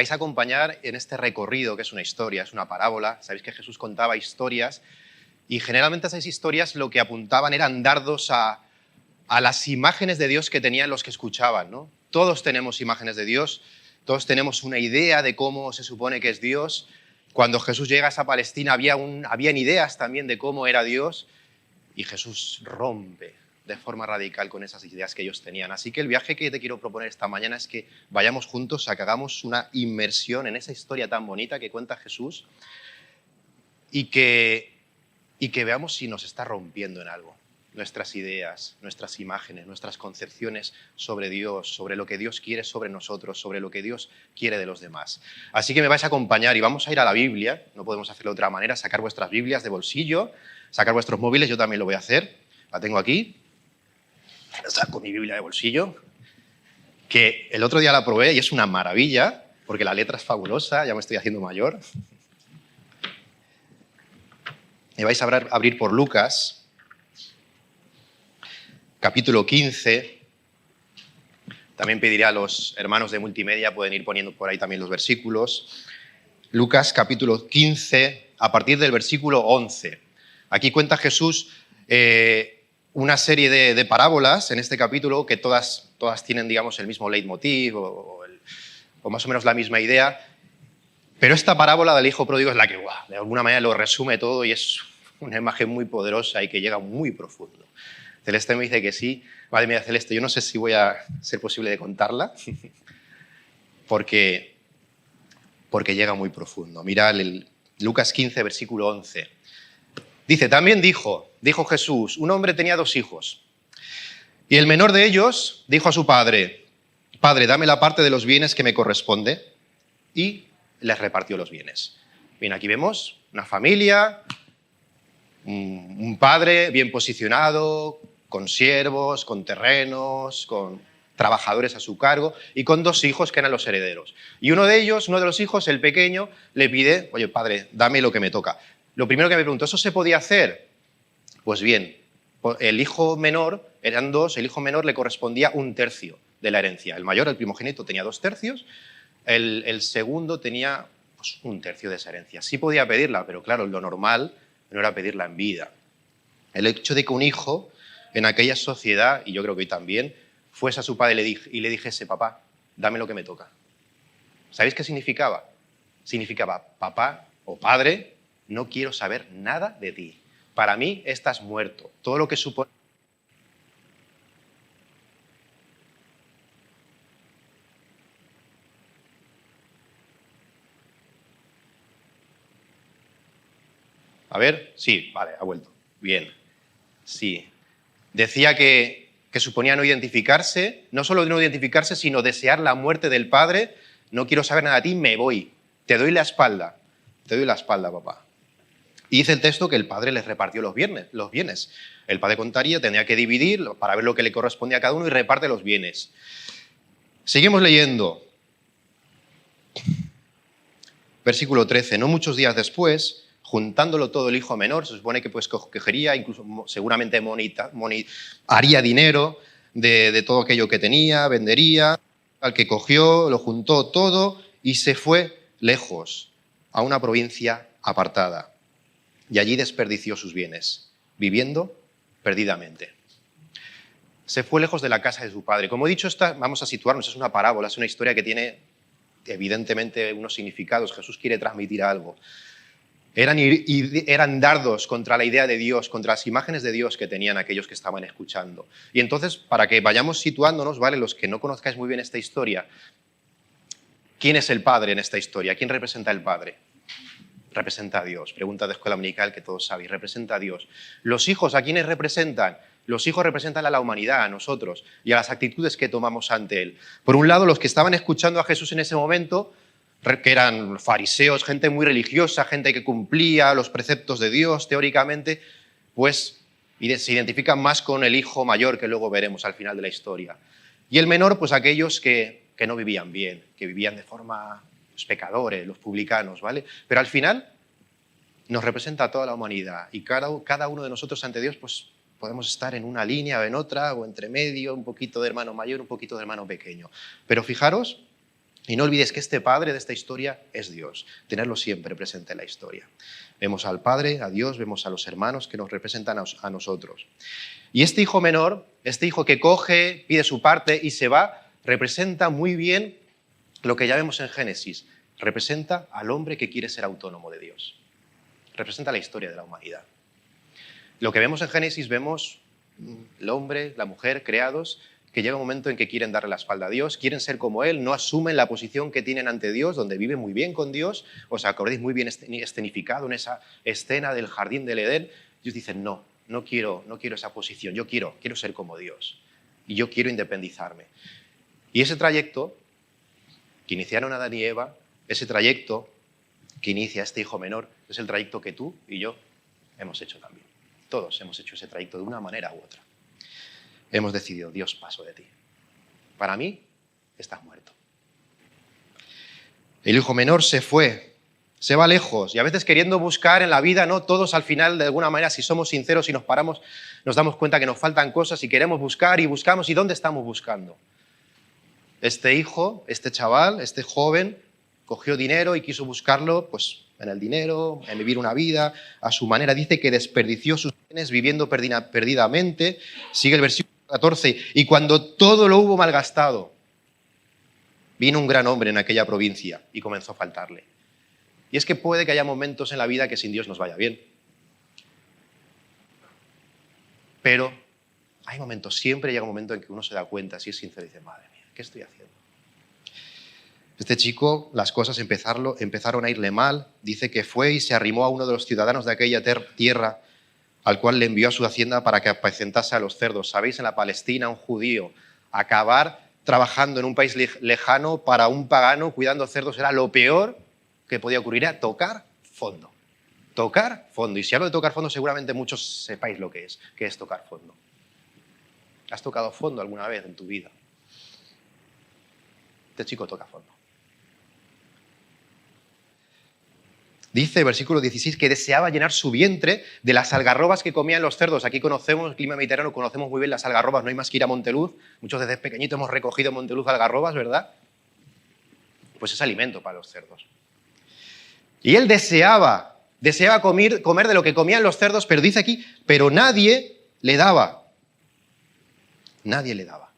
vais a acompañar en este recorrido que es una historia, es una parábola. Sabéis que Jesús contaba historias y generalmente esas historias lo que apuntaban eran dardos a las imágenes de Dios que tenían los que escuchaban, ¿no? Todos tenemos imágenes de Dios, todos tenemos una idea de cómo se supone que es Dios. Cuando Jesús llega a esa Palestina habían ideas también de cómo era Dios y Jesús rompe de forma radical con esas ideas que ellos tenían. Así que el viaje que te quiero proponer esta mañana es que vayamos juntos a que hagamos una inmersión en esa historia tan bonita que cuenta Jesús y que veamos si nos está rompiendo en algo nuestras ideas, nuestras imágenes, nuestras concepciones sobre Dios, sobre lo que Dios quiere sobre nosotros, sobre lo que Dios quiere de los demás. Así que me vais a acompañar y vamos a ir a la Biblia, no podemos hacerlo de otra manera, sacar vuestras Biblias de bolsillo, sacar vuestros móviles, yo también lo voy a hacer, la tengo aquí, saco mi Biblia de bolsillo, que el otro día la probé y es una maravilla, porque la letra es fabulosa, ya me estoy haciendo mayor. Me vais a abrir por Lucas, capítulo 15, también pediré a los hermanos de multimedia, pueden ir poniendo por ahí también los versículos. Lucas capítulo 15, a partir del versículo 11. Aquí cuenta Jesús una serie de parábolas en este capítulo que todas tienen, digamos, el mismo leitmotiv o más o menos la misma idea. Pero esta parábola del hijo pródigo es la que, de alguna manera, lo resume todo y es una imagen muy poderosa y que llega muy profundo. Celeste me dice que sí. Madre mía, Celeste, yo no sé si voy a ser posible de contarla, porque llega muy profundo. Mira el Lucas 15, versículo 11. Dice, también dijo Jesús, un hombre tenía 2 hijos, y el menor de ellos dijo a su padre, Padre, dame la parte de los bienes que me corresponde, y les repartió los bienes. Bien, aquí vemos una familia, un padre bien posicionado, con siervos, con terrenos, con trabajadores a su cargo y con 2 hijos que eran los herederos. Y uno de los hijos, el pequeño, le pide, oye, padre, dame lo que me toca. Lo primero que me preguntó, ¿eso se podía hacer? Pues bien, el hijo menor, eran 2, el hijo menor le correspondía 1/3 de la herencia. El mayor, el primogénito, tenía 2/3, el segundo tenía pues, 1/3 de esa herencia. Sí podía pedirla, pero claro, lo normal no era pedirla en vida. El hecho de que un hijo en aquella sociedad, y yo creo que hoy también, fuese a su padre y le dijese, papá, dame lo que me toca. ¿Sabéis qué significaba? Significaba, papá o padre, no quiero saber nada de ti. Para mí estás muerto. Todo lo que supone... A ver, sí, vale, ha vuelto. Bien, sí. Decía que suponía no identificarse, no solo no identificarse, sino desear la muerte del padre. No quiero saber nada de ti, me voy. Te doy la espalda, papá. Y dice el texto que el padre les repartió los bienes. El padre contaría, tenía que dividir para ver lo que le correspondía a cada uno y reparte los bienes. Seguimos leyendo. Versículo 13. No muchos días después, juntándolo todo el hijo menor, se supone que pues cogería, incluso seguramente haría dinero de todo aquello que tenía, vendería, al que cogió, lo juntó todo y se fue lejos, a una provincia apartada. Y allí desperdició sus bienes, viviendo perdidamente. Se fue lejos de la casa de su padre. Como he dicho, vamos a situarnos, es una parábola, es una historia que tiene evidentemente unos significados. Jesús quiere transmitir algo. Eran dardos contra la idea de Dios, contra las imágenes de Dios que tenían aquellos que estaban escuchando. Y entonces, para que vayamos situándonos, ¿vale? Los que no conozcáis muy bien esta historia, ¿quién es el padre en esta historia? ¿Quién representa el padre? Representa a Dios. Pregunta de escuela dominical que todos sabéis. Representa a Dios. Los hijos, ¿a quiénes representan? Los hijos representan a la humanidad, a nosotros, y a las actitudes que tomamos ante Él. Por un lado, los que estaban escuchando a Jesús en ese momento, que eran fariseos, gente muy religiosa, gente que cumplía los preceptos de Dios teóricamente, pues se identifican más con el hijo mayor que luego veremos al final de la historia. Y el menor, pues aquellos que no vivían bien, que vivían de forma los pecadores, los publicanos, ¿vale? Pero al final nos representa a toda la humanidad y cada uno de nosotros ante Dios pues podemos estar en una línea o en otra o entre medio, un poquito de hermano mayor, un poquito de hermano pequeño. Pero fijaros Y no olvides que este padre de esta historia es Dios. Tenerlo siempre presente en la historia. Vemos al Padre, a Dios, vemos a los hermanos que nos representan a nosotros. Y este hijo menor, este hijo que coge, pide su parte y se va, representa muy bien lo que ya vemos en Génesis. Representa al hombre que quiere ser autónomo de Dios. Representa la historia de la humanidad. Lo que vemos en Génesis, vemos el hombre, la mujer creados, que llega un momento en que quieren darle la espalda a Dios, quieren ser como Él, no asumen la posición que tienen ante Dios, donde viven muy bien con Dios. Os acordáis muy bien escenificado en esa escena del jardín del Edén. Ellos dicen, no quiero esa posición, yo quiero ser como Dios y yo quiero independizarme. Y ese trayecto que iniciaron Adán y Eva, ese trayecto que inicia este hijo menor, es el trayecto que tú y yo hemos hecho también. Todos hemos hecho ese trayecto de una manera u otra. Hemos decidido, Dios, paso de ti. Para mí, estás muerto. El hijo menor se fue, se va lejos, y a veces queriendo buscar en la vida, ¿no? Todos al final, de alguna manera, si somos sinceros y nos paramos, nos damos cuenta que nos faltan cosas y queremos buscar y buscamos. ¿Y dónde estamos buscando? Este hijo, este chaval, este joven, cogió dinero y quiso buscarlo, pues, en el dinero, en vivir una vida a su manera. Dice que desperdició sus bienes viviendo perdidamente. Sigue el versículo 14. Y cuando todo lo hubo malgastado, vino un gran hombre en aquella provincia y comenzó a faltarle. Y es que puede que haya momentos en la vida que sin Dios nos vaya bien. Pero hay momentos, siempre llega un momento en que uno se da cuenta, si es sincero, y dice, madre mía, ¿qué estoy haciendo? Este chico, las cosas empezaron a irle mal. Dice que fue y se arrimó a uno de los ciudadanos de aquella tierra, al cual le envió a su hacienda para que apacentase a los cerdos. ¿Sabéis? En la Palestina, un judío, acabar trabajando en un país lejano para un pagano cuidando cerdos era lo peor que podía ocurrir. Era tocar fondo. Tocar fondo. Y si hablo de tocar fondo, seguramente muchos sepáis lo que es tocar fondo. ¿Has tocado fondo alguna vez en tu vida? Este chico toca fondo. Dice, versículo 16, que deseaba llenar su vientre de las algarrobas que comían los cerdos. Aquí conocemos, el clima mediterráneo, conocemos muy bien las algarrobas, no hay más que ir a Monteluz. Muchos desde pequeñitos hemos recogido en Monteluz algarrobas, ¿verdad? Pues es alimento para los cerdos. Y él deseaba comer de lo que comían los cerdos, pero dice aquí, pero nadie le daba. Nadie le daba.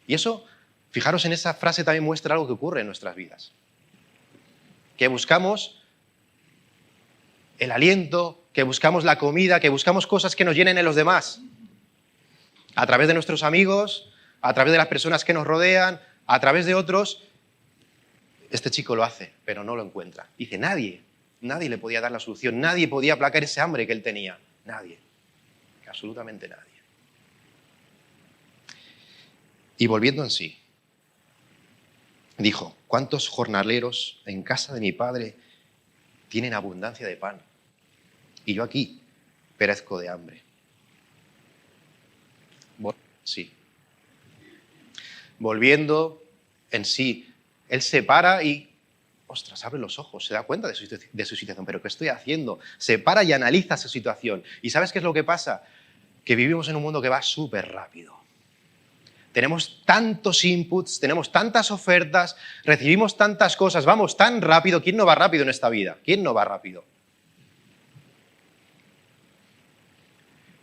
Y eso, fijaros en esa frase, también muestra algo que ocurre en nuestras vidas. Que buscamos el aliento, que buscamos la comida, que buscamos cosas que nos llenen en los demás. A través de nuestros amigos, a través de las personas que nos rodean, a través de otros. Este chico lo hace, pero no lo encuentra. Dice, nadie le podía dar la solución, nadie podía aplacar ese hambre que él tenía. Nadie, absolutamente nadie. Y volviendo en sí, dijo, ¿cuántos jornaleros en casa de mi padre tienen abundancia de pan? Y yo aquí perezco de hambre. Sí. Volviendo en sí, él se para y, ostras, abre los ojos, se da cuenta de su situación. ¿Pero qué estoy haciendo? Se para y analiza su situación. ¿Y sabes qué es lo que pasa? Que vivimos en un mundo que va súper rápido. Tenemos tantos inputs, tenemos tantas ofertas, recibimos tantas cosas, vamos tan rápido. ¿Quién no va rápido en esta vida? ¿Quién no va rápido?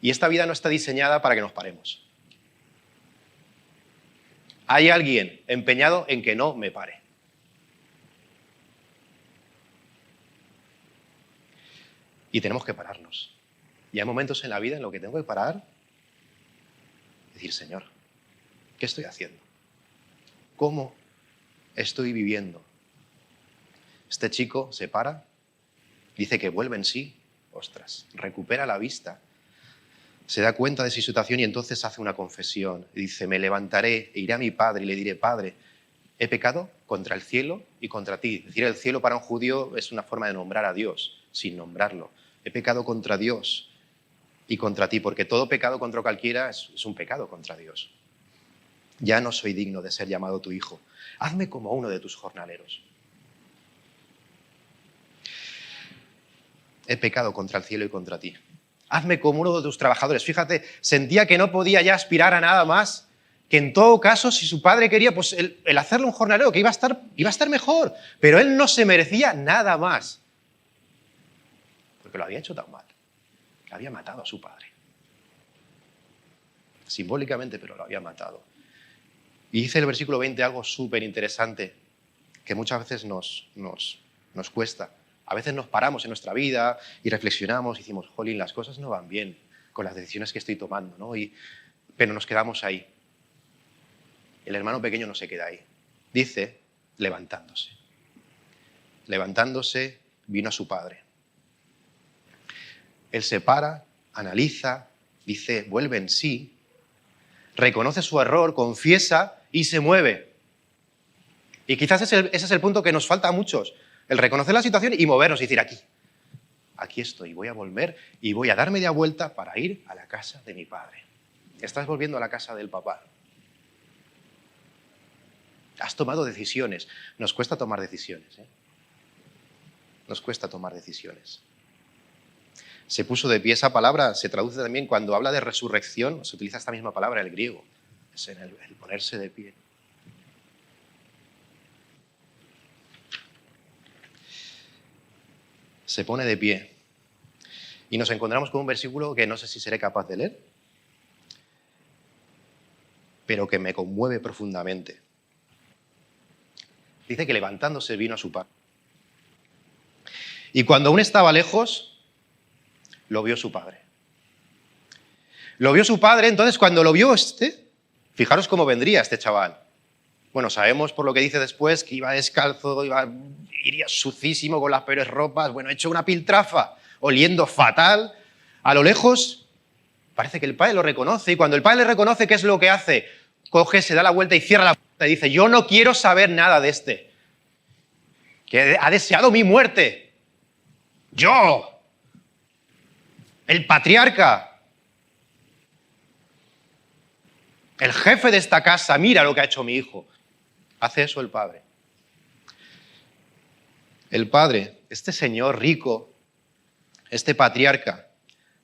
Y esta vida no está diseñada para que nos paremos. Hay alguien empeñado en que no me pare. Y tenemos que pararnos. Y hay momentos en la vida en los que tengo que parar y decir, Señor, ¿qué estoy haciendo? ¿Cómo estoy viviendo? Este chico se para, dice que vuelve en sí, ostras, recupera la vista, se da cuenta de su situación y entonces hace una confesión. Dice, me levantaré e iré a mi padre y le diré, Padre, he pecado contra el cielo y contra ti. Es decir, el cielo para un judío es una forma de nombrar a Dios, sin nombrarlo. He pecado contra Dios y contra ti, porque todo pecado contra cualquiera es un pecado contra Dios. Ya no soy digno de ser llamado tu hijo. Hazme como uno de tus jornaleros. He pecado contra el cielo y contra ti. Hazme como uno de tus trabajadores. Fíjate, sentía que no podía ya aspirar a nada más que en todo caso, si su padre quería, pues el hacerle un jornalero, que iba a estar mejor, pero él no se merecía nada más, porque lo había hecho tan mal, que había matado a su padre. Simbólicamente, pero lo había matado. Y dice el versículo 20 algo súper interesante, que muchas veces nos cuesta. A veces nos paramos en nuestra vida y reflexionamos y decimos, jolín, las cosas no van bien con las decisiones que estoy tomando, ¿no? Pero nos quedamos ahí. El hermano pequeño no se queda ahí. Dice, levantándose. Levantándose, vino a su padre. Él se para, analiza, dice, vuelve en sí, reconoce su error, confiesa y se mueve. Y quizás ese es el punto que nos falta a muchos, el reconocer la situación y movernos y decir, aquí estoy, voy a volver y voy a dar media vuelta para ir a la casa de mi padre. Estás volviendo a la casa del papá. Has tomado decisiones. Nos cuesta tomar decisiones, ¿eh? Nos cuesta tomar decisiones. Se puso de pie. Esa palabra se traduce también cuando habla de resurrección, se utiliza esta misma palabra en el griego. Es en el ponerse de pie. Se pone de pie. Y nos encontramos con un versículo que no sé si seré capaz de leer, pero que me conmueve profundamente. Dice que levantándose vino a su padre. Y cuando aún estaba lejos, lo vio su padre. Lo vio su padre, entonces cuando lo vio fijaros cómo vendría este chaval. Bueno, sabemos por lo que dice después que iba descalzo, iría sucísimo con las peores ropas, bueno, hecho una piltrafa, oliendo fatal. A lo lejos, parece que el padre lo reconoce y cuando el padre le reconoce, ¿qué es lo que hace? Coge, se da la vuelta y cierra la puerta y dice, yo no quiero saber nada de que ha deseado mi muerte. Yo, el patriarca, el jefe de esta casa, mira lo que ha hecho mi hijo. Hace eso el padre. El padre, este señor rico, este patriarca,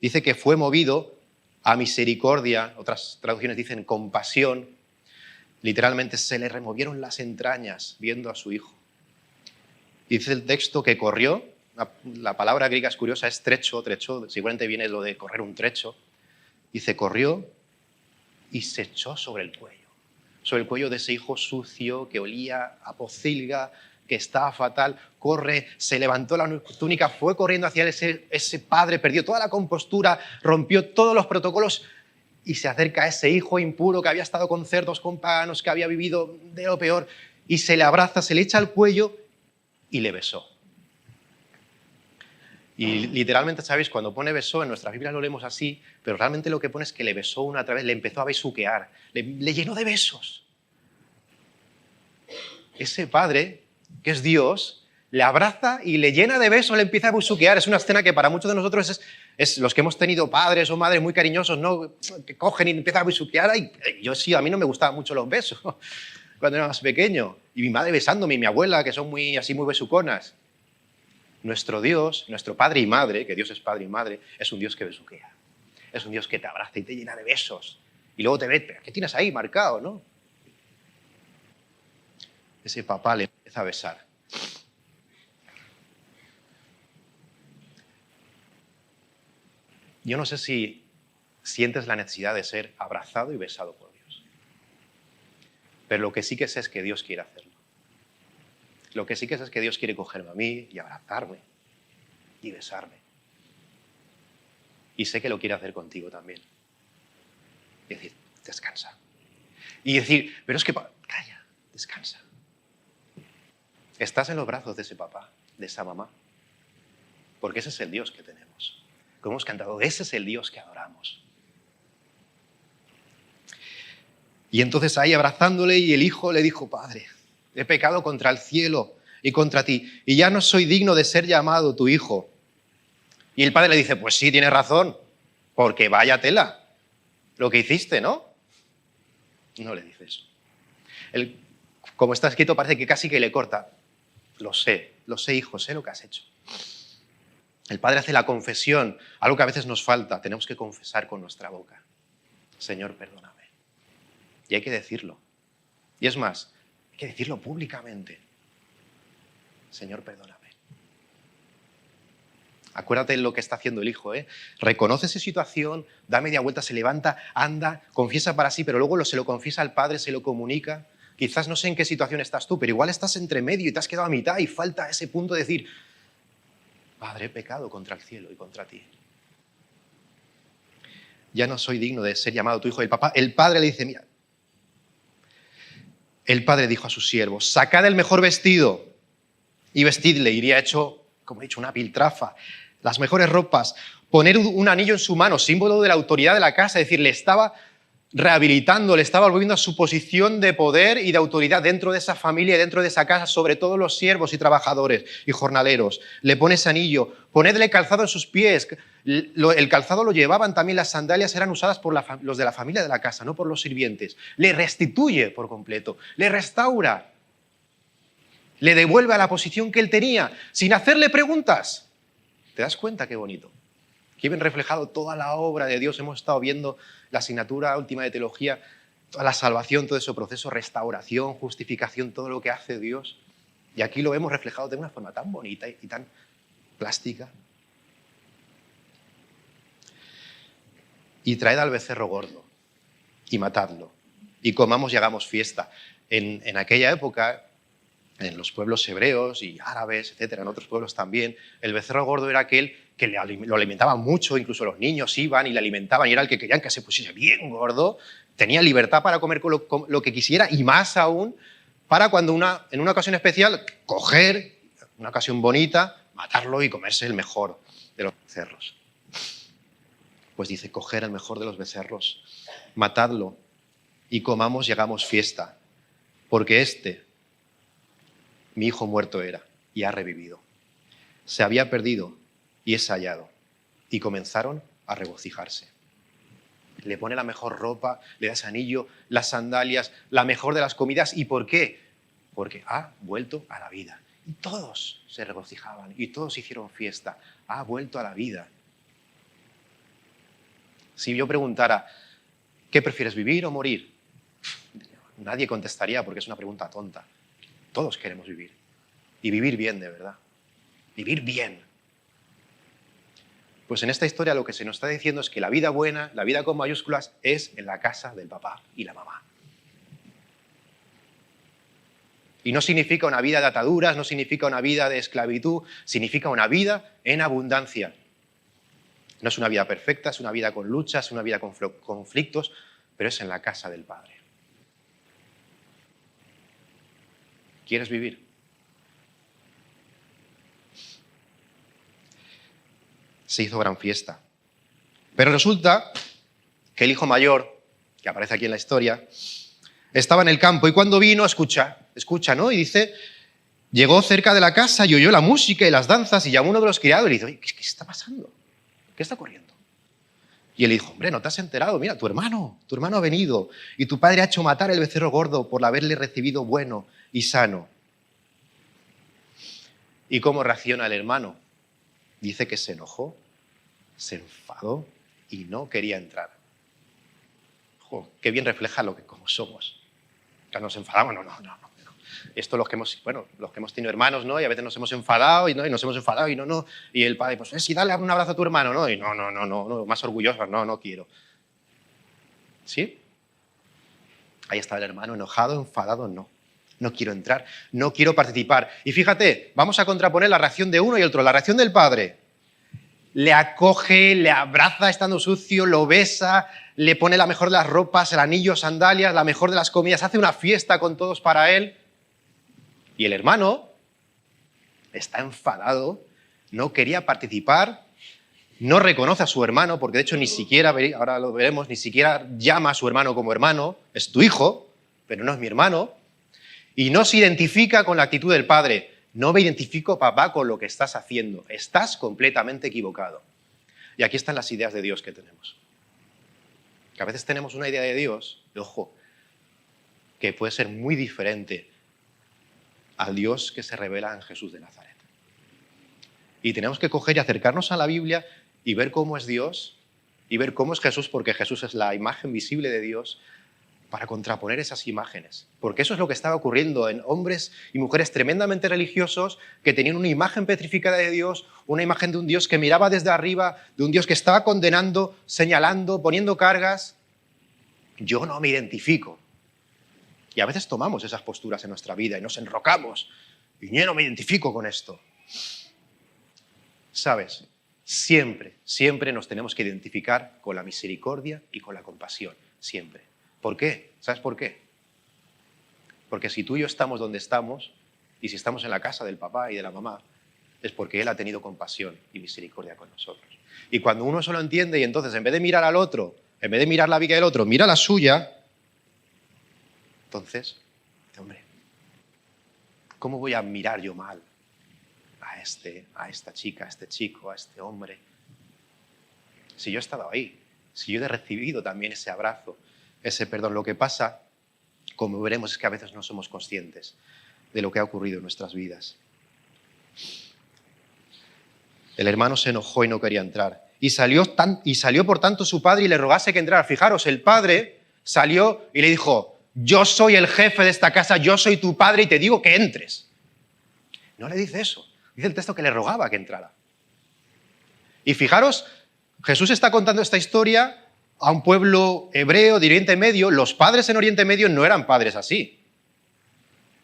dice que fue movido a misericordia, otras traducciones dicen compasión, literalmente se le removieron las entrañas viendo a su hijo. Dice el texto que corrió, la palabra griega es curiosa, es trecho, seguramente viene lo de correr un trecho, dice corrió y se echó sobre el cuello de ese hijo sucio que olía a pocilga, que estaba fatal, corre, se levantó la túnica, fue corriendo hacia él, ese padre perdió toda la compostura, rompió todos los protocolos y se acerca a ese hijo impuro que había estado con cerdos, con paganos, que había vivido de lo peor, y se le abraza, se le echa al cuello y le besó. Y literalmente, ¿sabéis? Cuando pone besó, en nuestra Biblia lo leemos así, pero realmente lo que pone es que le besó una otra vez, le empezó a besuquear, le llenó de besos. Ese padre, que es Dios, le abraza y le llena de besos, le empieza a besuquear. Es una escena que para muchos de nosotros es los que hemos tenido padres o madres muy cariñosos, ¿no? Que cogen y empiezan a besuquear. Y yo sí, a mí no me gustaban mucho los besos cuando era más pequeño. Y mi madre besándome y mi abuela, que son muy besuconas. Nuestro Dios, nuestro Padre y Madre, que Dios es Padre y Madre, es un Dios que besuquea. Es un Dios que te abraza y te llena de besos. Y luego te ve, ¿pero qué tienes ahí marcado, no? Ese papá le empieza a besar. Yo no sé si sientes la necesidad de ser abrazado y besado por Dios. Pero lo que sí que sé es que Dios quiere hacerlo. Lo que sí que sé es que Dios quiere cogerme a mí y abrazarme y besarme. Y sé que lo quiere hacer contigo también. Y decir, descansa. Y decir, pero es que, calla, descansa. Estás en los brazos de ese papá, de esa mamá. Porque ese es el Dios que tenemos. Como hemos cantado, ese es el Dios que adoramos. Y entonces ahí abrazándole y el hijo le dijo, Padre, he pecado contra el cielo y contra ti, y ya no soy digno de ser llamado tu hijo. Y el padre le dice, pues sí, tienes razón, porque vaya tela lo que hiciste, ¿no? No le dice eso. Como está escrito, parece que casi que le corta. Lo sé, hijo, sé lo que has hecho. El padre hace la confesión, algo que a veces nos falta, tenemos que confesar con nuestra boca. Señor, perdóname. Y hay que decirlo. Y es más, hay que decirlo públicamente. Señor, perdóname. Acuérdate de lo que está haciendo el hijo, ¿eh? Reconoce esa situación, da media vuelta, se levanta, anda, confiesa para sí, pero luego se lo confiesa al Padre, se lo comunica. Quizás no sé en qué situación estás tú, pero igual estás entre medio y te has quedado a mitad y falta ese punto de decir, Padre, he pecado contra el cielo y contra ti. Ya no soy digno de ser llamado tu hijo. El padre le dice, mira, el padre dijo a sus siervos, sacad el mejor vestido y vestidle. Iría hecho, como he dicho, una piltrafa, las mejores ropas, poner un anillo en su mano, símbolo de la autoridad de la casa, es decir, le estaba rehabilitando, le estaba volviendo a su posición de poder y de autoridad dentro de esa familia y dentro de esa casa, sobre todos los siervos y trabajadores y jornaleros. Le pone ese anillo, ponedle calzado en sus pies. El calzado lo llevaban también, las sandalias eran usadas por los de la familia de la casa, no por los sirvientes. Le restituye por completo, le restaura, le devuelve a la posición que él tenía, sin hacerle preguntas. ¿Te das cuenta qué bonito? Aquí ven reflejado toda la obra de Dios. Hemos estado viendo la asignatura última de teología, toda la salvación, todo ese proceso, restauración, justificación, todo lo que hace Dios. Y aquí lo vemos reflejado de una forma tan bonita y tan plástica. Y traed al becerro gordo y matadlo y comamos y hagamos fiesta. En aquella época, en los pueblos hebreos y árabes, etcétera, en otros pueblos también, el becerro gordo era aquel que lo alimentaban mucho, incluso los niños iban y le alimentaban y era el que querían que se pusiese bien gordo, tenía libertad para comer con lo que quisiera y más aún para cuando en una ocasión especial, coger, una ocasión bonita, matarlo y comerse el mejor de los becerros. Pues dice, coger el mejor de los becerros, matadlo y comamos y hagamos fiesta, porque mi hijo muerto era y ha revivido. Se había perdido y es hallado. Y comenzaron a regocijarse. Le pone la mejor ropa, le da ese anillo, las sandalias, la mejor de las comidas. ¿Y por qué? Porque ha vuelto a la vida. Y todos se regocijaban y todos hicieron fiesta. Ha vuelto a la vida. Si yo preguntara, ¿qué prefieres, vivir o morir? Nadie contestaría porque es una pregunta tonta. Todos queremos vivir. Y vivir bien, de verdad. Vivir bien. Pues en esta historia lo que se nos está diciendo es que la vida buena, la vida con mayúsculas, es en la casa del papá y la mamá. Y no significa una vida de ataduras, no significa una vida de esclavitud, significa una vida en abundancia. No es una vida perfecta, es una vida con luchas, es una vida con conflictos, pero es en la casa del Padre. ¿Quieres vivir? Se hizo gran fiesta. Pero resulta que el hijo mayor, que aparece aquí en la historia, estaba en el campo y cuando vino, escucha, ¿no? Y dice, llegó cerca de la casa y oyó la música y las danzas y llamó a uno de los criados y le dice, oye, ¿qué está pasando? ¿Qué está ocurriendo? Y él dijo, hombre, ¿no te has enterado? Mira, tu hermano ha venido y tu padre ha hecho matar el becerro gordo por haberle recibido bueno y sano. ¿Y cómo reacciona el hermano? Dice que se enojó, se enfadó y no quería entrar. Jo, qué bien refleja cómo somos. Ya nos enfadamos, no. Esto los que hemos tenido hermanos, ¿no? Y a veces nos hemos enfadado y nos hemos enfadado y no. Y el padre, pues sí, dale un abrazo a tu hermano, ¿no? Y no, más orgulloso, no quiero. ¿Sí? Ahí está el hermano enojado, enfadado, no quiero entrar, no quiero participar. Y fíjate, vamos a contraponer la reacción de uno y otro. La reacción del padre, le acoge, le abraza estando sucio, lo besa, le pone la mejor de las ropas, el anillo, sandalias, la mejor de las comidas, hace una fiesta con todos para él. Y el hermano está enfadado, no quería participar, no reconoce a su hermano, porque de hecho ni siquiera, ahora lo veremos, ni siquiera llama a su hermano como hermano, es tu hijo, pero no es mi hermano. Y no se identifica con la actitud del padre. No me identifico, papá, con lo que estás haciendo. Estás completamente equivocado. Y aquí están las ideas de Dios que tenemos. Que a veces tenemos una idea de Dios, ojo, que puede ser muy diferente al Dios que se revela en Jesús de Nazaret. Y tenemos que coger y acercarnos a la Biblia y ver cómo es Dios y ver cómo es Jesús, porque Jesús es la imagen visible de Dios, para contraponer esas imágenes. Porque eso es lo que estaba ocurriendo en hombres y mujeres tremendamente religiosos que tenían una imagen petrificada de Dios, una imagen de un Dios que miraba desde arriba, de un Dios que estaba condenando, señalando, poniendo cargas. Yo no me identifico. Y a veces tomamos esas posturas en nuestra vida y nos enrocamos. Y yo no me identifico con esto. ¿Sabes? Siempre, siempre nos tenemos que identificar con la misericordia y con la compasión. Siempre. ¿Por qué? ¿Sabes por qué? Porque si tú y yo estamos donde estamos, y si estamos en la casa del papá y de la mamá, es porque Él ha tenido compasión y misericordia con nosotros. Y cuando uno eso lo entiende y entonces en vez de mirar al otro, en vez de mirar la vida del otro, mira la suya, entonces, hombre, ¿cómo voy a mirar yo mal a esta chica, a este chico, a este hombre? Si yo he estado ahí, si yo he recibido también ese abrazo, ese perdón. Lo que pasa, como veremos, es que a veces no somos conscientes de lo que ha ocurrido en nuestras vidas. El hermano se enojó y no quería entrar. Y salió por tanto su padre y le rogase que entrara. Fijaros, el padre salió y le dijo: yo soy el jefe de esta casa, yo soy tu padre y te digo que entres. No le dice eso. Dice el texto que le rogaba que entrara. Y fijaros, Jesús está contando esta historia a un pueblo hebreo de Oriente Medio. Los padres en Oriente Medio no eran padres así.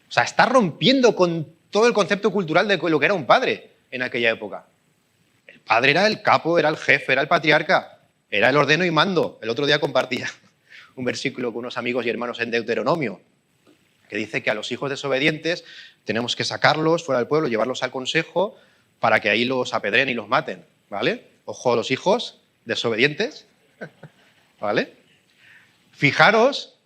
O sea, está rompiendo con todo el concepto cultural de lo que era un padre en aquella época. El padre era el capo, era el jefe, era el patriarca, era el ordeno y mando. El otro día compartía un versículo con unos amigos y hermanos en Deuteronomio, que dice que a los hijos desobedientes tenemos que sacarlos fuera del pueblo, llevarlos al consejo para que ahí los apedreen y los maten, ¿vale? Ojo a los hijos desobedientes, ¿vale? Fijaros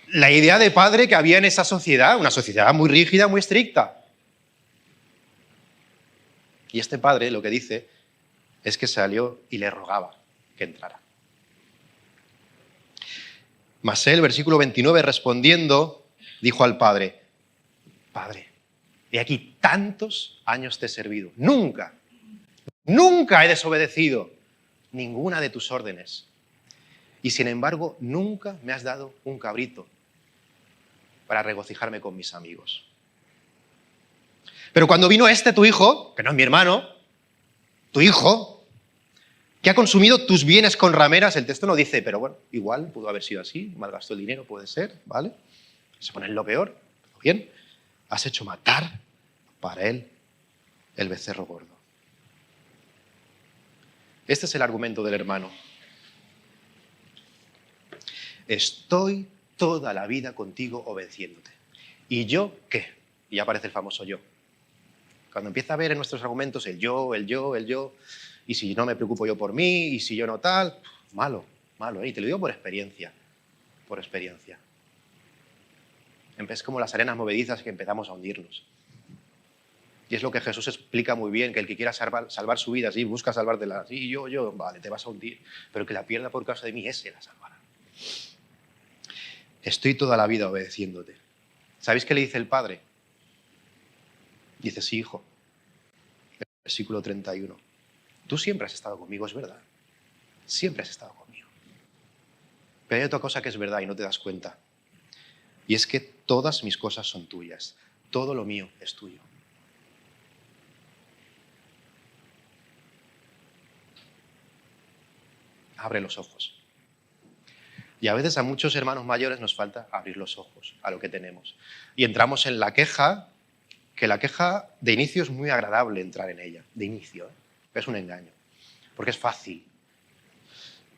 la idea de padre que había en esa sociedad, una sociedad muy rígida, muy estricta. Y este padre lo que dice es que salió y le rogaba que entrara. Mas él, versículo 29, respondiendo, dijo al padre: Padre, he aquí tantos años te he servido. Nunca he desobedecido ninguna de tus órdenes. Y sin embargo, nunca me has dado un cabrito para regocijarme con mis amigos. Pero cuando vino tu hijo, que no es mi hermano, tu hijo, que ha consumido tus bienes con rameras, el texto no dice, pero bueno, igual pudo haber sido así, malgastó el dinero, puede ser, ¿vale? Se pone en lo peor, bien, has hecho matar para él el becerro gordo. Este es el argumento del hermano. Estoy toda la vida contigo obedeciéndote. ¿Y yo qué? Y ya aparece el famoso yo. Cuando empieza a ver en nuestros argumentos el yo, y si no me preocupo yo por mí, y si yo no tal, malo, ¿eh? Y te lo digo por experiencia. Es como las arenas movedizas que empezamos a hundirnos. Y es lo que Jesús explica muy bien, que el que quiera salvar su vida, sí, busca salvártela, sí, yo, vale, te vas a hundir, pero que la pierda por causa de mí, ese la salvará. Estoy toda la vida obedeciéndote. ¿Sabéis qué le dice el padre? Dice: sí, hijo. Versículo 31. Tú siempre has estado conmigo, es verdad. Siempre has estado conmigo. Pero hay otra cosa que es verdad y no te das cuenta. Y es que todas mis cosas son tuyas. Todo lo mío es tuyo. Abre los ojos. Y a veces a muchos hermanos mayores nos falta abrir los ojos a lo que tenemos. Y entramos en la queja, que la queja de inicio es muy agradable entrar en ella, de inicio, ¿eh? Es un engaño, porque es fácil.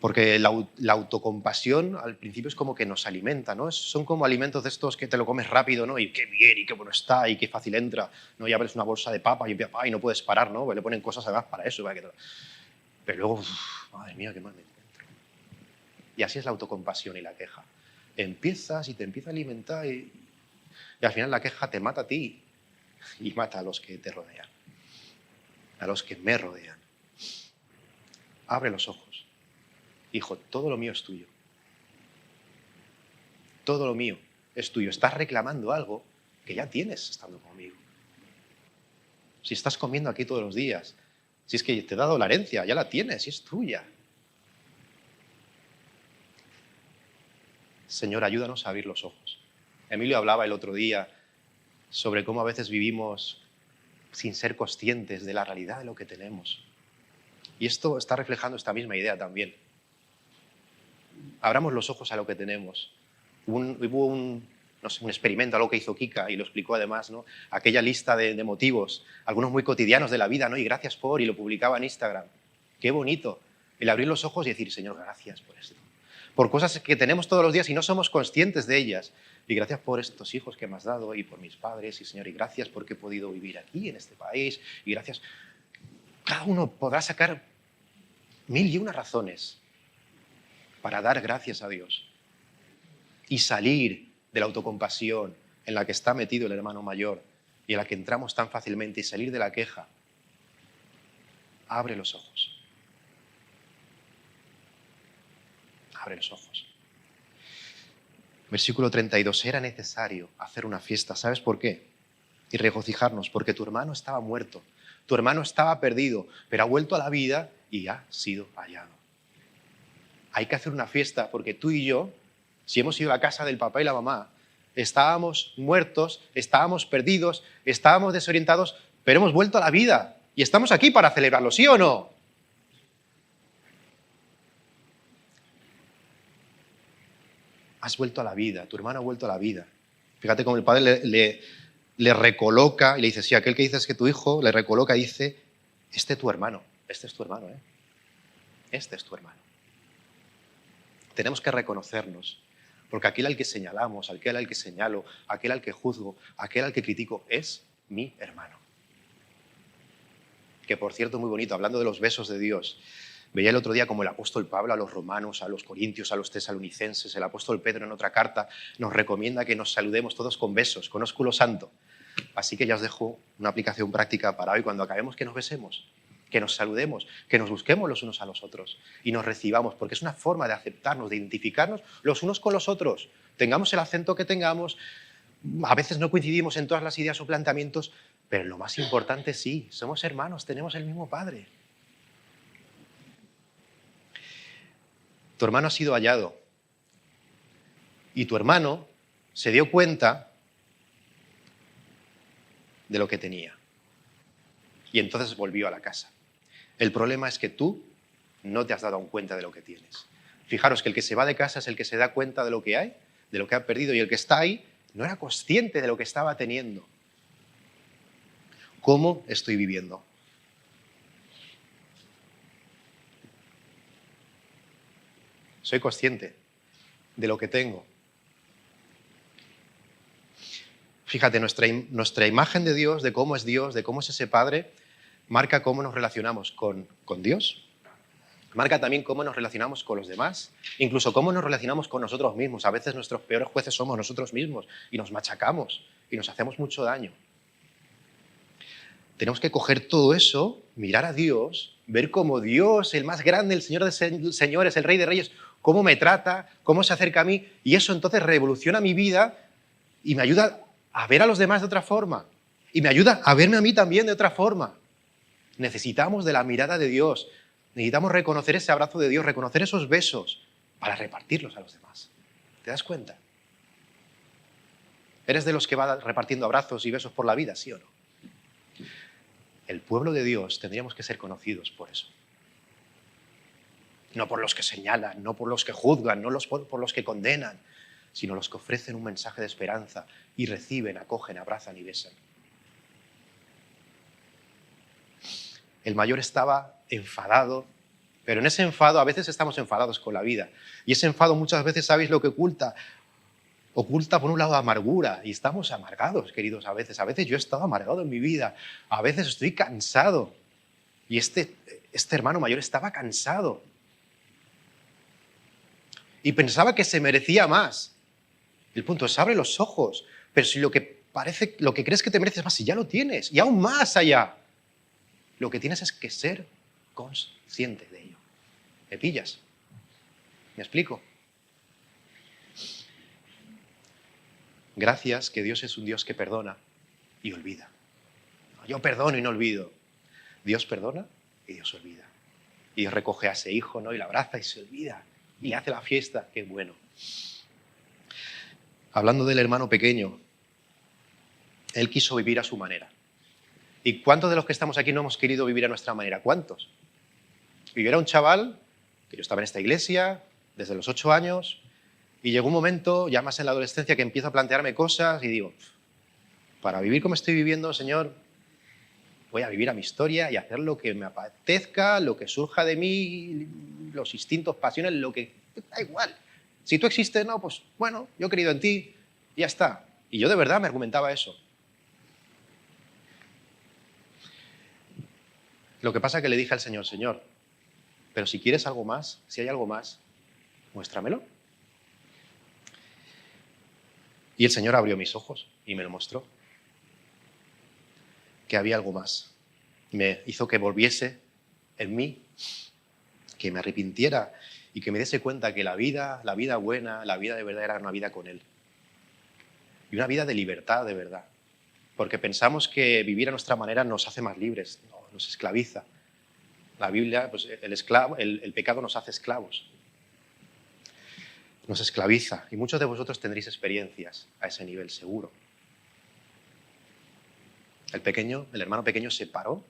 Porque la autocompasión al principio es como que nos alimenta, ¿no? Son como alimentos de estos que te lo comes rápido, ¿no? Y qué bien, y qué bueno está, y qué fácil entra, ¿no? Y abres una bolsa de papa y no puedes parar, ¿no? Le ponen cosas además para eso. Pero luego, madre mía, qué mal me encuentro. Y así es la autocompasión y la queja. Empiezas y te empieza a alimentar y al final la queja te mata a ti y mata a los que te rodean, a los que me rodean. Abre los ojos. Hijo, todo lo mío es tuyo. Todo lo mío es tuyo. Estás reclamando algo que ya tienes estando conmigo. Si estás comiendo aquí todos los días, si es que te he dado la herencia, ya la tienes y es tuya. Señor, ayúdanos a abrir los ojos. Emilio hablaba el otro día sobre cómo a veces vivimos sin ser conscientes de la realidad de lo que tenemos. Y esto está reflejando esta misma idea también. Abramos los ojos a lo que tenemos. Hubo un experimento, algo que hizo Kika y lo explicó además, ¿no? Aquella lista de motivos, algunos muy cotidianos de la vida, ¿no? Y gracias por, y lo publicaba en Instagram. Qué bonito el abrir los ojos y decir, Señor, gracias por esto. Por cosas que tenemos todos los días y no somos conscientes de ellas. Y gracias por estos hijos que me has dado y por mis padres, y Señor, y gracias porque he podido vivir aquí, en este país, y gracias. Cada uno podrá sacar 1001 razones para dar gracias a Dios y salir de la autocompasión en la que está metido el hermano mayor y en la que entramos tan fácilmente, y salir de la queja. Abre los ojos. Abre los ojos. Versículo 32. Era necesario hacer una fiesta. ¿Sabes por qué? Y regocijarnos, porque tu hermano estaba muerto. Tu hermano estaba perdido, pero ha vuelto a la vida y ha sido hallado. Hay que hacer una fiesta porque tú y yo, si hemos ido a la casa del papá y la mamá, estábamos muertos, estábamos perdidos, estábamos desorientados, pero hemos vuelto a la vida y estamos aquí para celebrarlo, ¿sí o no? Has vuelto a la vida, tu hermano ha vuelto a la vida. Fíjate cómo el padre le recoloca y le dice, sí, aquel que dices que tu hijo, le recoloca y dice, este es tu hermano, este es tu hermano, ¿eh? Este es tu hermano. Tenemos que reconocernos, porque aquel al que señalamos, aquel al que señalo, aquel al que juzgo, aquel al que critico, es mi hermano. Que por cierto, muy bonito, hablando de los besos de Dios, veía el otro día como el apóstol Pablo a los romanos, a los corintios, a los tesalonicenses, el apóstol Pedro en otra carta nos recomienda que nos saludemos todos con besos, con ósculo santo. Así que ya os dejo una aplicación práctica para hoy, cuando acabemos, que nos besemos, que nos saludemos, que nos busquemos los unos a los otros y nos recibamos, porque es una forma de aceptarnos, de identificarnos los unos con los otros. Tengamos el acento que tengamos, a veces no coincidimos en todas las ideas o planteamientos, pero lo más importante sí, somos hermanos, tenemos el mismo Padre. Tu hermano ha sido hallado y tu hermano se dio cuenta de lo que tenía y entonces volvió a la casa. El problema es que tú no te has dado cuenta de lo que tienes. Fijaros que el que se va de casa es el que se da cuenta de lo que hay, de lo que ha perdido, y el que está ahí no era consciente de lo que estaba teniendo. ¿Cómo estoy viviendo? Soy consciente de lo que tengo. Fíjate, nuestra imagen de Dios, de cómo es Dios, de cómo es ese Padre, marca cómo nos relacionamos con Dios, marca también cómo nos relacionamos con los demás, incluso cómo nos relacionamos con nosotros mismos. A veces nuestros peores jueces somos nosotros mismos y nos machacamos y nos hacemos mucho daño. Tenemos que coger todo eso, mirar a Dios, ver cómo Dios, el más grande, el Señor de señores, el Rey de reyes, cómo me trata, cómo se acerca a mí, y eso entonces revoluciona mi vida y me ayuda a ver a los demás de otra forma y me ayuda a verme a mí también de otra forma. Necesitamos de la mirada de Dios, necesitamos reconocer ese abrazo de Dios, reconocer esos besos para repartirlos a los demás. ¿Te das cuenta? ¿Eres de los que va repartiendo abrazos y besos por la vida, sí o no? El pueblo de Dios tendríamos que ser conocidos por eso. No por los que señalan, no por los que juzgan, no por los que condenan, sino los que ofrecen un mensaje de esperanza y reciben, acogen, abrazan y besan. El mayor estaba enfadado, pero en ese enfado a veces estamos enfadados con la vida. Y ese enfado muchas veces, ¿sabéis lo que oculta? Oculta por un lado amargura, y estamos amargados, queridos, a veces. A veces yo he estado amargado en mi vida, a veces estoy cansado. Y este hermano mayor estaba cansado. Y pensaba que se merecía más. El punto es, abre los ojos, pero si lo que crees que te mereces más, si ya lo tienes, y aún más allá, lo que tienes es que ser consciente de ello. ¿Me pillas? ¿Me explico? Gracias que Dios es un Dios que perdona y olvida. Yo perdono y no olvido. Dios perdona y Dios olvida. Y Dios recoge a ese hijo, ¿no? Y lo abraza y se olvida. Y le hace la fiesta. ¡Qué bueno! hablando del hermano pequeño, él quiso vivir a su manera. ¿Y cuántos de los que estamos aquí no hemos querido vivir a nuestra manera? ¿Cuántos? Y yo era un chaval, que yo estaba en esta iglesia desde los 8 años, y llegó un momento, ya más en la adolescencia, que empiezo a plantearme cosas y digo, para vivir como estoy viviendo, Señor, voy a vivir a mi historia y hacer lo que me apetezca, lo que surja de mí, los instintos, pasiones, lo que... Da igual. Si tú existes, no, pues bueno, yo he creído en ti, y ya está. Y yo de verdad me argumentaba eso. Lo que pasa es que le dije al Señor, Señor, pero si quieres algo más, si hay algo más, muéstramelo. Y el Señor abrió mis ojos y me lo mostró. Que había algo más. Me hizo que volviese en mí, que me arrepintiera y que me diese cuenta que la vida buena, la vida de verdad era una vida con Él. Y una vida de libertad de verdad. Porque pensamos que vivir a nuestra manera nos hace más libres, no, nos esclaviza. La Biblia, pues el pecado nos hace esclavos. Nos esclaviza. Y muchos de vosotros tendréis experiencias a ese nivel, seguro. El hermano pequeño se paró,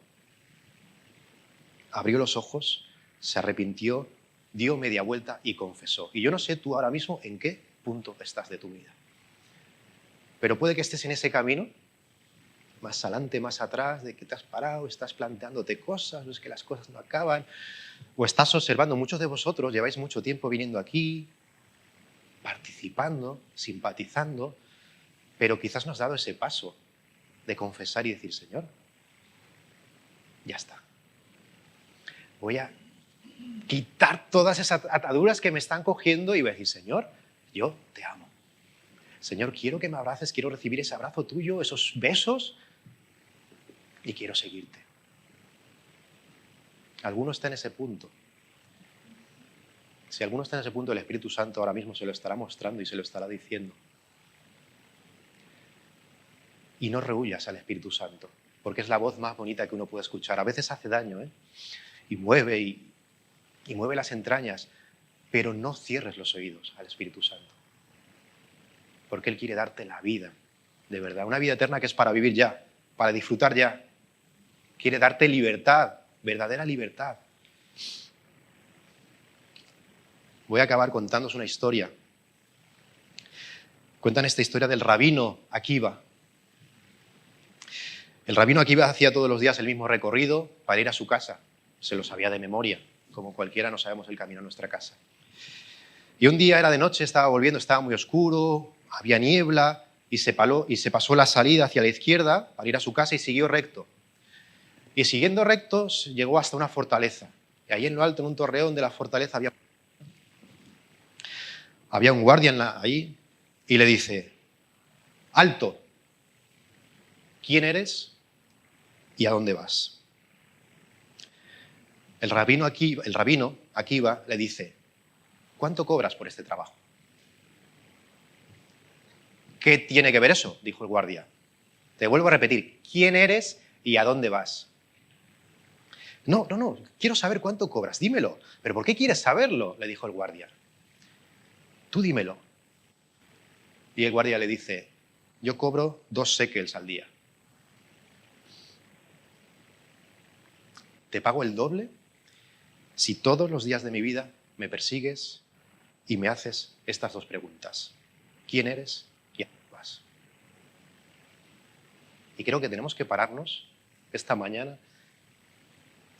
abrió los ojos, se arrepintió, dio media vuelta y confesó. Y yo no sé tú ahora mismo en qué punto estás de tu vida. Pero puede que estés en ese camino, más adelante, más atrás, de que te has parado, estás planteándote cosas, ves que las cosas no acaban, o estás observando. Muchos de vosotros lleváis mucho tiempo viniendo aquí, participando, simpatizando, pero quizás no has dado ese paso de confesar y decir, Señor, ya está. Voy a quitar todas esas ataduras que me están cogiendo y voy a decir, Señor, yo te amo. Señor, quiero que me abraces, quiero recibir ese abrazo tuyo, esos besos, y quiero seguirte. Alguno está en ese punto. Si alguno está en ese punto, el Espíritu Santo ahora mismo se lo estará mostrando y se lo estará diciendo. Y no rehuyas al Espíritu Santo, porque es la voz más bonita que uno puede escuchar. A veces hace daño, y mueve las entrañas, pero no cierres los oídos al Espíritu Santo, porque Él quiere darte la vida, de verdad, una vida eterna que es para vivir ya, para disfrutar ya. Quiere darte libertad, verdadera libertad. Voy a acabar contándoos una historia. Cuentan esta historia del rabino Akiva. El rabino Akiva hacía todos los días el mismo recorrido para ir a su casa. Se lo sabía de memoria, como cualquiera no sabemos el camino a nuestra casa. Y un día era de noche, estaba volviendo, estaba muy oscuro, había niebla, y se pasó la salida hacia la izquierda para ir a su casa y siguió recto. Y siguiendo rectos llegó hasta una fortaleza. Y ahí en lo alto, en un torreón de la fortaleza, había un guardia ahí y le dice, alto, ¿quién eres y a dónde vas? El rabino Akiva le dice, ¿cuánto cobras por este trabajo? ¿Qué tiene que ver eso?, dijo el guardia. Te vuelvo a repetir, ¿quién eres y a dónde vas? No, quiero saber cuánto cobras, dímelo. ¿Pero por qué quieres saberlo?, le dijo el guardia. Tú dímelo. Y el guardia le dice, yo cobro 2 shekels al día. Te pago el doble si todos los días de mi vida me persigues y me haces estas 2 preguntas. ¿Quién eres y a dónde vas? Y creo que tenemos que pararnos esta mañana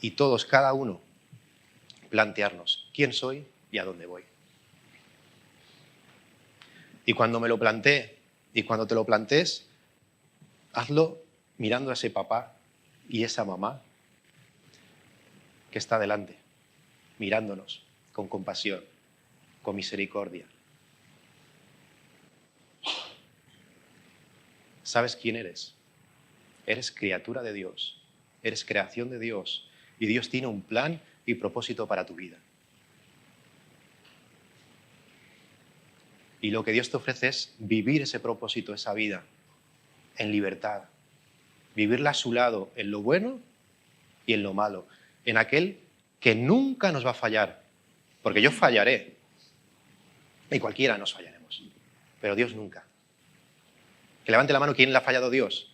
y todos, cada uno, plantearnos quién soy y a dónde voy. Y cuando me lo planteé, y cuando te lo plantees, hazlo mirando a ese papá y esa mamá que está delante, mirándonos con compasión, con misericordia. ¿Sabes quién eres? Eres criatura de Dios, eres creación de Dios, y Dios tiene un plan y propósito para tu vida. Y lo que Dios te ofrece es vivir ese propósito, esa vida, en libertad. Vivirla a su lado, en lo bueno y en lo malo. En aquel que nunca nos va a fallar. Porque yo fallaré. Y cualquiera nos fallaremos. Pero Dios nunca. Que levante la mano, ¿quién le ha fallado Dios?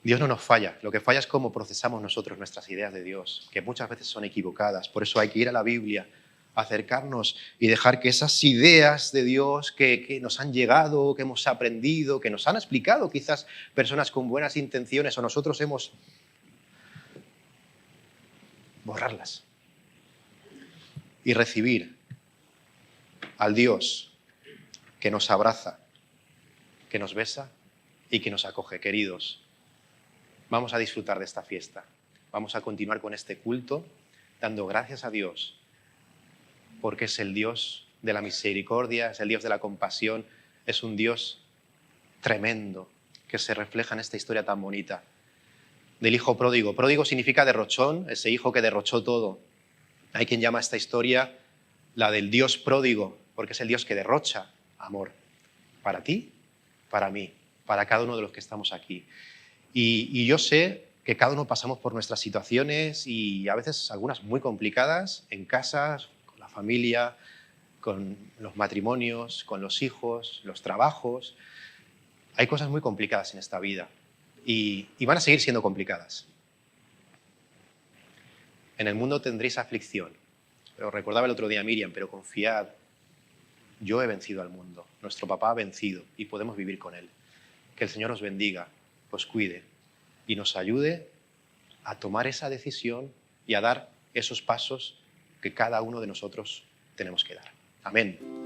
Dios no nos falla, lo que falla es cómo procesamos nosotros nuestras ideas de Dios, que muchas veces son equivocadas. Por eso hay que ir a la Biblia, acercarnos y dejar que esas ideas de Dios que nos han llegado, que hemos aprendido, que nos han explicado quizás personas con buenas intenciones o nosotros hemos borrarlas y recibir al Dios que nos abraza, que nos besa y que nos acoge. Queridos, vamos a disfrutar de esta fiesta. Vamos a continuar con este culto dando gracias a Dios porque es el Dios de la misericordia, es el Dios de la compasión, es un Dios tremendo que se refleja en esta historia tan bonita del hijo pródigo. Pródigo significa derrochón, ese hijo que derrochó todo. Hay quien llama esta historia la del Dios pródigo, porque es el Dios que derrocha amor para ti, para mí, para cada uno de los que estamos aquí. Y yo sé que cada uno pasamos por nuestras situaciones y a veces algunas muy complicadas en casas, con la familia, con los matrimonios, con los hijos, los trabajos. Hay cosas muy complicadas en esta vida y van a seguir siendo complicadas. En el mundo tendréis aflicción. Lo recordaba el otro día Miriam, pero confiad, yo he vencido al mundo, nuestro papá ha vencido y podemos vivir con él. Que el Señor os bendiga, os cuide y nos ayude a tomar esa decisión y a dar esos pasos que cada uno de nosotros tenemos que dar. Amén.